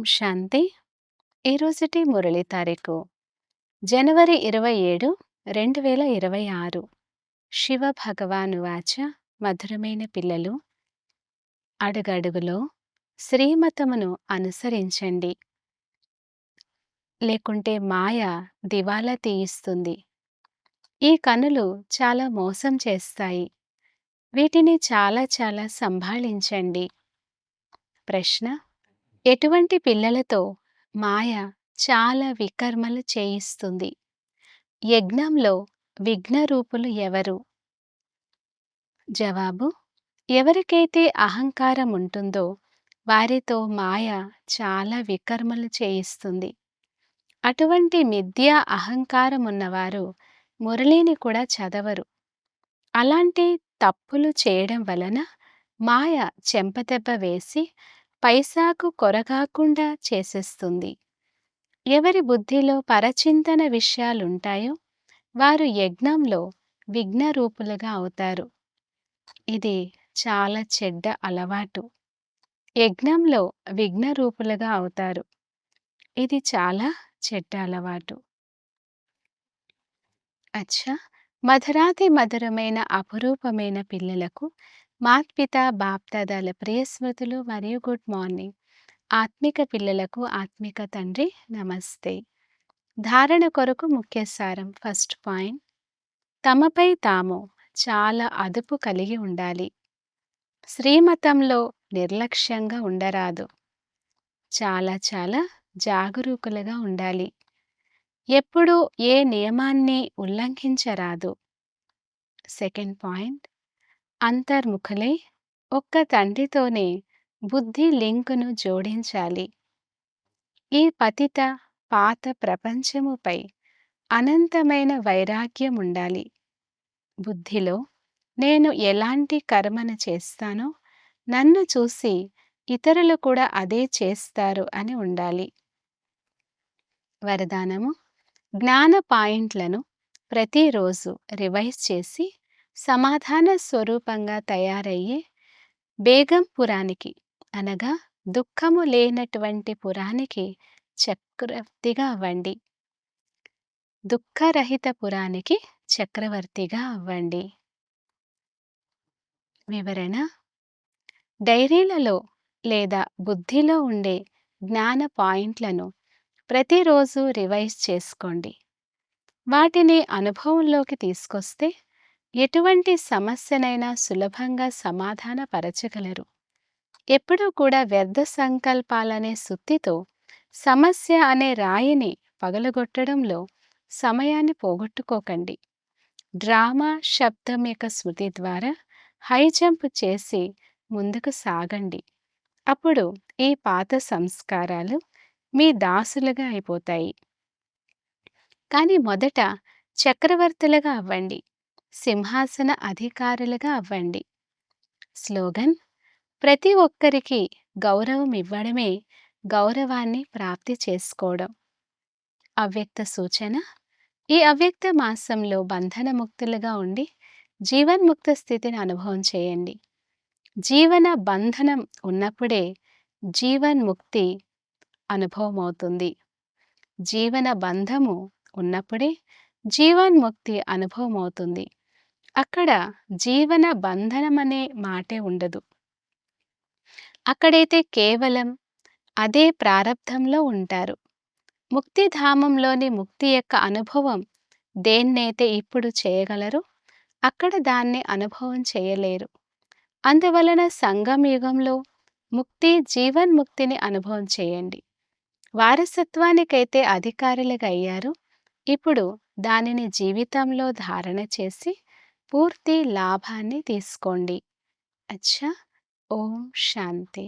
శాంతి. ఈరోజుటి మురళి తారీఖు జనవరి 27, 2026. శివ భగవానువాచ. మధురమైన పిల్లలు, అడుగడుగులో శ్రీమతమును అనుసరించండి, లేకుంటే మాయ దివాలా తీయిస్తుంది. ఈ కనులు చాలా మోసం చేస్తాయి, వీటిని చాలా చాలా సంభాళించండి. ప్రశ్న: ఎటువంటి పిల్లలతో మాయ చాలా వికర్మలు చేయిస్తుంది? యజ్ఞంలో విఘ్నరూపులు ఎవరు? జవాబు: ఎవరికైతే అహంకారం ఉంటుందో వారితో మాయ చాలా వికర్మలు చేయిస్తుంది. అటువంటి మిథ్యా అహంకారం ఉన్నవారు మురళిని కూడా చదవరు. అలాంటి తప్పులు చేయడం వలన మాయ చెంపదెబ్బ వేసి పైసాకు కొరగాకుండా చేసేస్తుంది. ఎవరి బుద్ధిలో పరచింతన విషయాలుంటాయో వారు యజ్ఞంలో విఘ్నరూపులుగా అవుతారు. ఇది చాలా చెడ్డ అలవాటు. యజ్ఞంలో విఘ్నరూపులుగా అవుతారు. ఇది చాలా చెడ్డ అలవాటు. అచ్చా, మధురాతి మధురమైన అపురూపమైన పిల్లలకు మాత్పితా బాప్దాదాల ప్రియ స్మృతులు మరియు గుడ్ మార్నింగ్. ఆత్మిక పిల్లలకు ఆత్మిక తండ్రి నమస్తే. ధారణ కొరకు ముఖ్య సారం. ఫస్ట్ పాయింట్: తమపై తాము చాలా అదుపు కలిగి ఉండాలి. శ్రీమతంలో నిర్లక్ష్యంగా ఉండరాదు. చాలా చాలా జాగరూకులుగా ఉండాలి. ఎప్పుడూ ఏ నియమాన్ని ఉల్లంఘించరాదు. సెకండ్ పాయింట్: అంతర్ముఖులై ఒక్క తండ్రితోనే బుద్ధి లింకును జోడించాలి. ఈ పతిత పాత ప్రపంచముపై అనంతమైన వైరాగ్యం ఉండాలి. బుద్ధిలో నేను ఎలాంటి కర్మను చేస్తానో నన్ను చూసి ఇతరులు కూడా అదే చేస్తారు అని ఉండాలి. వరదానము: జ్ఞాన పాయింట్లను ప్రతిరోజు రివైజ్ చేసి సమాధాన స్వరూపంగా తయారయ్యే బేగంపురానికి అనగా దుఃఖము లేనటువంటి పురానికి చక్రవర్తిగా అవ్వండి. దుఃఖరహిత పురానికి చక్రవర్తిగా అవ్వండి. వివరణ: డైరీలలో లేదా బుద్ధిలో ఉండే జ్ఞాన పాయింట్లను ప్రతిరోజు రివైజ్ చేసుకోండి. వాటిని అనుభవంలోకి తీసుకొస్తే ఎటువంటి సమస్యనైనా సులభంగా సమాధానపరచగలరు. ఎప్పుడూ కూడా వ్యర్థ సంకల్పాలనే సుత్తితో సమస్య అనే రాయిని పగలగొట్టడంలో సమయాన్ని పోగొట్టుకోకండి. డ్రామా శబ్దం యొక్క స్మృతి ద్వారా హై జంప్ చేసి ముందుకు సాగండి. అప్పుడు ఈ పాత సంస్కారాలు మీ దాసులుగా అయిపోతాయి. కానీ మొదట చక్రవర్తులుగా అవ్వండి. సింహాసన అధికారులుగా అవ్వండి. స్లోగన్: ప్రతి ఒక్కరికి గౌరవం ఇవ్వడమే గౌరవాన్ని ప్రాప్తి చేసుకోవడం. అవ్యక్త సూచన: ఈ అవ్యక్త మాసంలో బంధనముక్తులుగా ఉండి జీవన్ముక్త స్థితిని అనుభవం చేయండి. జీవన బంధనం ఉన్నప్పుడే జీవన్ముక్తి అనుభవం అవుతుంది. జీవన బంధము ఉన్నప్పుడే జీవన్ముక్తి అనుభవం అవుతుంది. అక్కడ జీవన బంధనం అనే మాటే ఉండదు. అక్కడైతే కేవలం అదే ప్రారబ్ధంలో ఉంటారు. ముక్తిధామంలోని ముక్తి యొక్క అనుభవం దేన్నైతే ఇప్పుడు చేయగలరో అక్కడ దాన్ని అనుభవం చేయలేరు. అందువలన సంగమ యుగంలో ముక్తి జీవన్ముక్తిని అనుభవం చేయండి. వారసత్వానికైతే అధికారులుగా అయ్యారు. ఇప్పుడు దానిని జీవితంలో ధారణ చేసి పూర్తి లాభాన్ని తీసుకోండి. అచ్చా, ఓం శాంతి.